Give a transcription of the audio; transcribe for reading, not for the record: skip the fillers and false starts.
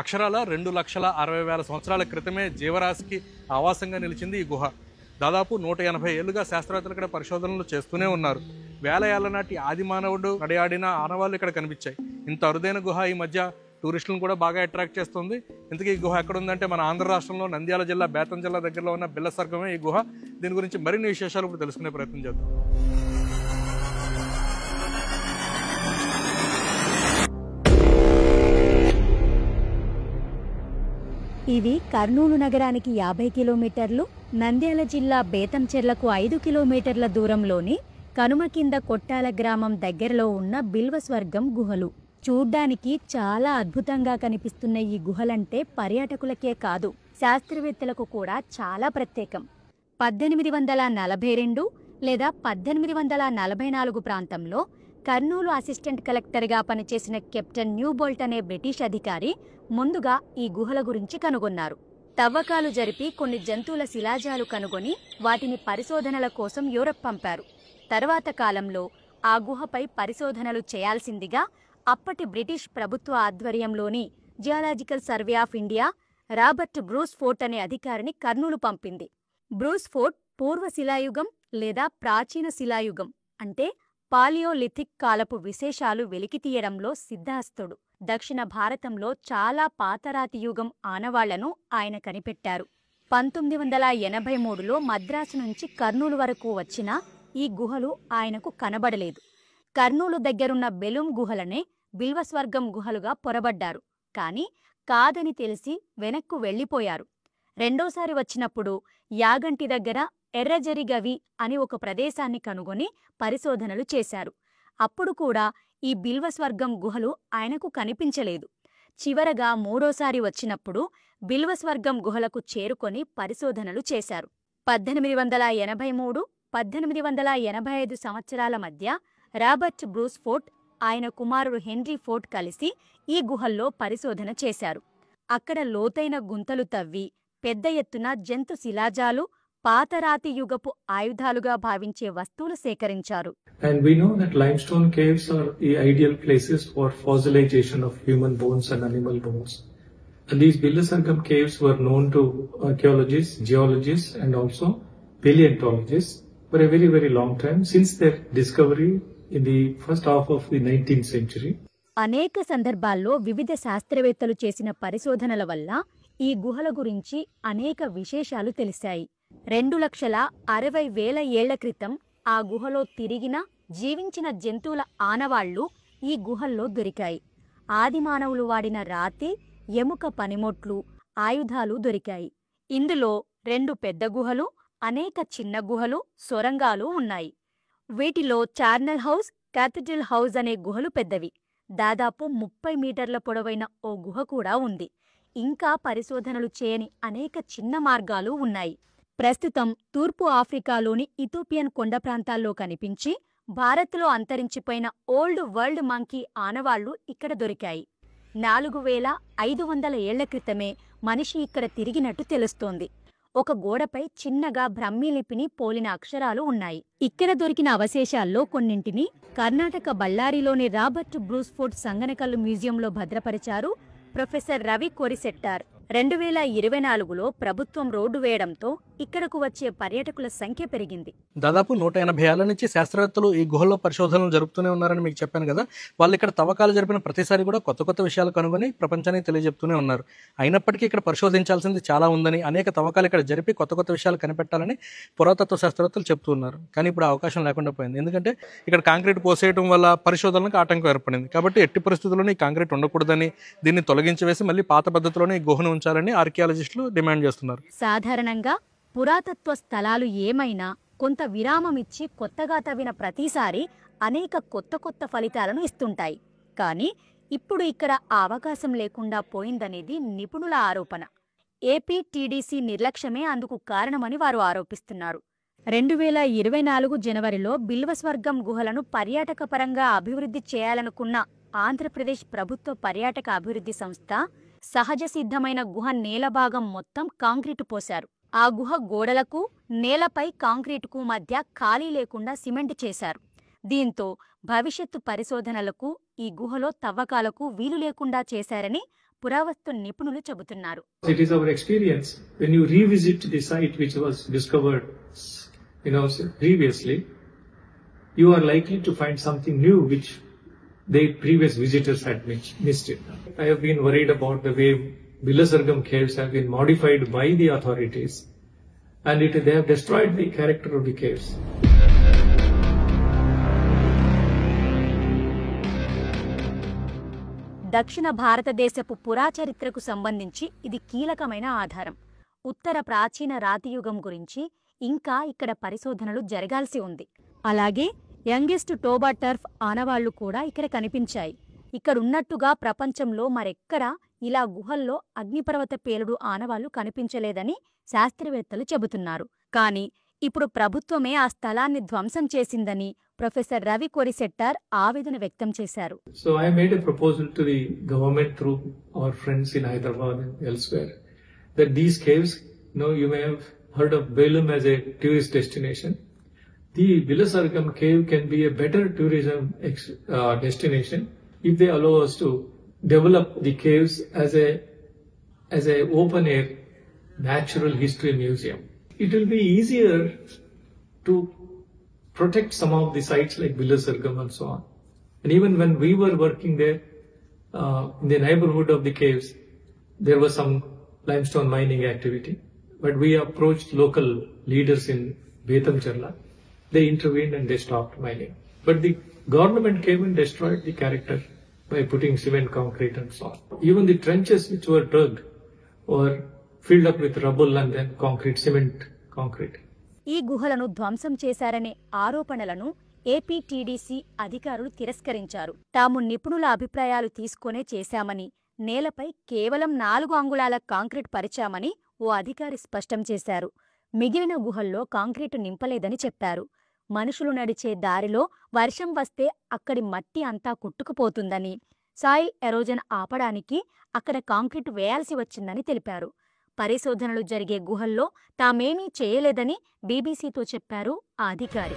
అక్షరాల 2,60,000 సంవత్సరాల క్రితమే జీవరాశికి ఆవాసంగా నిలిచింది ఈ గుహ. దాదాపు 180 ఏళ్లుగా శాస్త్రవేత్తలు ఇక్కడ పరిశోధనలు చేస్తూనే ఉన్నారు. వేల ఏళ్ల నాటి ఆది మానవుడు నడియాడిన ఆనవాళ్ళు ఇక్కడ కనిపించాయి. ఇంత అరుదైన గుహ ఈ మధ్య టూరిస్టులను కూడా బాగా అట్రాక్ట్ చేస్తుంది. ఇంతకీ ఈ గుహ ఎక్కడ ఉందంటే మన ఆంధ్ర రాష్ట్రంలో నంద్యాల జిల్లా బేతం జిల్లా దగ్గరలో ఉన్న బిల్లసర్గమే ఈ గుహ. దీని గురించి మరిన్ని విశేషాలు ఇప్పుడు తెలుసుకునే ప్రయత్నం చేద్దాం. ఇవి కర్నూలు నగరానికి 50 కిలోమీటర్లు, నంద్యాల జిల్లా బేతంచెర్లకు 5 కిలోమీటర్ల దూరంలోని కనుమ కింద కొట్టాల గ్రామం దగ్గరలో ఉన్న బిల్వస్వర్గం గుహలు. చూడ్డానికి చాలా అద్భుతంగా కనిపిస్తున్న ఈ గుహలంటే పర్యాటకులకే కాదు, శాస్త్రవేత్తలకు కూడా చాలా ప్రత్యేకం. 1842 లేదా 1844 ప్రాంతంలో కర్నూలు అసిస్టెంట్ కలెక్టర్గా పనిచేసిన కెప్టెన్ న్యూబోల్ట్ అనే బ్రిటిష్ అధికారి ముందుగా ఈ గుహల గురించి కనుగొన్నారు. తవ్వకాలు జరిపి కొన్ని జంతువుల శిలాజాలు కనుగొని వాటిని పరిశోధనల కోసం యూరప్ పంపారు. తర్వాత కాలంలో ఆ గుహపై పరిశోధనలు చేయాల్సిందిగా అప్పటి బ్రిటిష్ ప్రభుత్వ ఆధ్వర్యంలోని geological survey of India Robert Bruce fort అనే అధికారిని కర్నూలు పంపింది. బ్రూస్ ఫోర్ట్ పూర్వ శిలాయుగం లేదా ప్రాచీన శిలాయుగం అంటే పాలియోలిథిక్ కాలపు విశేషాలు వెలికితీయడంలో సిద్ధహస్తుడు. దక్షిణ భారతంలో చాలా పాతరాతి యుగం ఆనవాళ్లను ఆయన కనిపెట్టారు. 1983లో మద్రాసు నుంచి కర్నూలు వరకు వచ్చిన ఈ గుహలు ఆయనకు కనబడలేదు. కర్నూలు దగ్గరున్న బెలూం గుహలనే బిల్వస్వర్గం గుహలుగా పొరబడ్డారు. కాని కాదని తెలిసి వెనక్కు వెళ్లిపోయారు. రెండోసారి వచ్చినప్పుడు యాగంటి దగ్గర ఎర్రజరిగవి అని ఒక ప్రదేశాన్ని కనుగొని పరిశోధనలు చేశారు. అప్పుడు కూడా ఈ బిల్వస్వర్గం గుహలు ఆయనకు కనిపించలేదు. చివరగా మూడోసారి వచ్చినప్పుడు బిల్వస్వర్గం గుహలకు చేరుకొని పరిశోధనలు చేశారు. 1883, 1885 సంవత్సరాల మధ్య రాబర్ట్ బ్రూస్ ఫోర్ట్, ఆయన కుమారుడు హెన్రీ ఫోర్ట్ కలిసి ఈ గుహల్లో పరిశోధన చేశారు. అక్కడ లోతైన గుంతలు తవ్వి పెద్ద ఎత్తున జంతు శిలాజాలు, పాతరాతి యుగపు ఆయుధాలుగా భావించే వస్తువులు సేకరించారు. And we know that limestone caves are the ideal places for fossilization of human bones and animal bones. And these Billasargam caves were known to archaeologists, geologists and also paleontologists for a very, very long time since their discovery in the first half of the 19th century. అనేక సందర్భాల్లో వివిధ శాస్త్రవేత్తలు చేసిన పరిశోధనల వల్ల ఈ గుహల గురించి అనేక విశేషాలు తెలిసాయి. 2,60,000 ఏళ్ల క్రితం ఆ గుహలో తిరిగిన, జీవించిన జంతువుల ఆనవాళ్లు ఈ గుహల్లో దొరికాయి. ఆదిమానవులు వాడిన రాతి, ఎముక పనిముట్లు, ఆయుధాలు దొరికాయి. ఇందులో 2 పెద్ద గుహలు, అనేక చిన్న గుహలు, సొరంగాలు ఉన్నాయి. వీటిలో చార్నల్ హౌస్, క్యాథడ్రల్ హౌస్ అనే గుహలు పెద్దవి. దాదాపు 30 మీటర్ల పొడవైన ఓ గుహ కూడా ఉంది. ఇంకా పరిశోధనలు చేయని అనేక చిన్న మార్గాలు ఉన్నాయి. ప్రస్తుతం తూర్పు ఆఫ్రికాలోని ఇథోపియన్ కొండ ప్రాంతాల్లో కనిపించి భారత్లో అంతరించిపోయిన ఓల్డ్ వరల్డ్ మంకీ ఆనవాళ్లు ఇక్కడ దొరికాయి. 4,500 ఏళ్ల క్రితమే మనిషి ఇక్కడ తిరిగినట్టు తెలుస్తోంది. ఒక గోడపై చిన్నగా బ్రహ్మీ లిపిని పోలిన అక్షరాలు ఉన్నాయి. ఇక్కడ దొరికిన అవశేషాల్లో కొన్నింటిని కర్ణాటక బళ్ళారిలోని రాబర్ట్ బ్రూస్ ఫోర్ట్ సంగనకల్లు మ్యూజియంలో భద్రపరిచారు ప్రొఫెసర్ రవి కోరిసెట్టార్. 2024లో ప్రభుత్వం రోడ్డు వేయడంతో ఇక్కడకు వచ్చే పర్యాటకుల సంఖ్య పెరిగింది. దాదాపు 180 ఏళ్ల నుంచి శాస్త్రవేత్తలు ఈ గుహల్లో పరిశోధనలు జరుపుతూనే ఉన్నారని మీకు చెప్పాను కదా. వాళ్ళు ఇక్కడ తవ్వకాలు జరిపిన ప్రతిసారి కూడా కొత్త కొత్త విషయాలు కనుగొని ప్రపంచానికి తెలియజెప్తూనే ఉన్నారు. అయినప్పటికీ ఇక్కడ పరిశోధించాల్సింది చాలా ఉందని, అనేక తవ్వకాలు ఇక్కడ జరిపి కొత్త కొత్త విషయాలు కనిపెట్టాలని పురాతత్వ శాస్త్రవేత్తలు చెప్తూ ఉన్నారు. కానీ ఇప్పుడు అవకాశం లేకుండా పోయింది. ఎందుకంటే ఇక్కడ కాంక్రీట్ పోసేయడం వల్ల పరిశోధనలకు ఆటంకం ఏర్పడింది. కాబట్టి ఎట్టి పరిస్థితుల్లోనే ఈ కాంక్రీట్ ఉండకూడదని, దీన్ని తొలగించి వేసి మళ్ళీ పాత పద్ధతిలోనే ఈ గుహను ఉంచాలని ఆర్కియాలజిస్టులు డిమాండ్ చేస్తున్నారు. సాధారణంగా పురాతత్వ స్థలాలు ఏమైనా కొంత విరామమిచ్చి కొత్తగా తవ్విన ప్రతిసారి అనేక కొత్త కొత్త ఫలితాలను ఇస్తుంటాయి. కానీ ఇప్పుడు ఇక్కడ ఆ అవకాశం లేకుండా పోయిందనేది నిపుణుల ఆరోపణ. ఏపీటీడీసీ నిర్లక్ష్యమే అందుకు కారణమని వారు ఆరోపిస్తున్నారు. 2024 జనవరిలో బిల్వస్వర్గం గుహలను పర్యాటక పరంగా అభివృద్ధి చేయాలనుకున్న ఆంధ్రప్రదేశ్ ప్రభుత్వ పర్యాటక అభివృద్ధి సంస్థ సహజ సిద్ధమైన గుహ నేల భాగం మొత్తం కాంక్రీటు పోశారు. ఆ గుహ గోడలకు, నేలపై కాంక్రీటుకు మధ్య ఖాళీ లేకుండా సిమెంట్ చేశారు. దీంతో భవిష్యత్తు పరిశోధనలకు ఈ గుహలో తవ్వకాలకు వీలు లేకుండా చేశారని పురావస్తు నిపుణులు చెబుతున్నారు. It is our experience when you revisit the site which was discovered, previously, you are likely to find something new which the previous visitors had missed it. I have been worried about the way Bilasargam caves have been modified by the authorities, and they have destroyed the character of the caves. దక్షిణ భారతదేశపు పురాచరిత్రకు సంబంధించి ఇది కీలకమైన ఆధారం. ఉత్తర ప్రాచీన రాతియుగం గురించి ఇంకా ఇక్కడ పరిశోధనలు జరగాల్సి ఉంది. అలాగే యంగెస్ట్ టోబా టర్ఫ్ ఆనవాళ్లు కూడా ఇక్కడ కనిపించాయి. ఇక్కడున్నట్టుగా ప్రపంచంలో మరెక్కడా ఇలా గుహల్లో అగ్నిపర్వత పేలుడు ఆనవాళ్లు కనిపించలేదని శాస్త్రవేత్తలు చెబుతున్నారు. కానీ ఇప్పుడు ప్రభుత్వమే ఆ స్థలాన్ని ధ్వంసం చేసిందని ప్రొఫెసర్ రవి కొరిసెట్టార్ ఆవేదన వ్యక్తం చేశారు. So I made a proposal to the government through our friends in Hyderabad and elsewhere that these caves, you may have heard of Belum as a tourist destination. The Bilasargam cave can be a better tourism destination if they allow us to develop the caves as a open air natural history museum. It will be easier to protect some of the sites like Bilasargam and so on. And even when we were working there, in the neighborhood of the caves, there was some limestone mining activity. But we approached local leaders in Betamcharla. They intervened and they stopped mining. But the government came and destroyed the character by putting cement, concrete and so on. Even the trenches which were dug were filled up with rubble and then concrete. ఈ గుహలను ధ్వంసం చేశారనే ఆరోపణలను APTDC అధికారులు తిరస్కరించారు. తాము నిపుణుల అభిప్రాయాలు తీసుకునే చేశామని, నేలపై కేవలం 4 అంగుళాల కాంక్రీట్ పరిచామని ఓ అధికారి స్పష్టం చేశారు. మిగిలిన గుహల్లో కాంక్రీటు నింపలేదని చెప్పారు. మనుషులు నడిచే దారిలో వర్షం వస్తే అక్కడి మట్టి అంతా కొట్టుకుపోతుందని, సాయిల్ ఎరోజన్ ఆపడానికి అక్కడ కాంక్రీటు వేయాల్సి వచ్చిందని తెలిపారు. పరిశోధనలు జరిగే గుహల్లో తామేమీ చేయలేదని బీబీసీతో చెప్పారు ఆ అధికారి.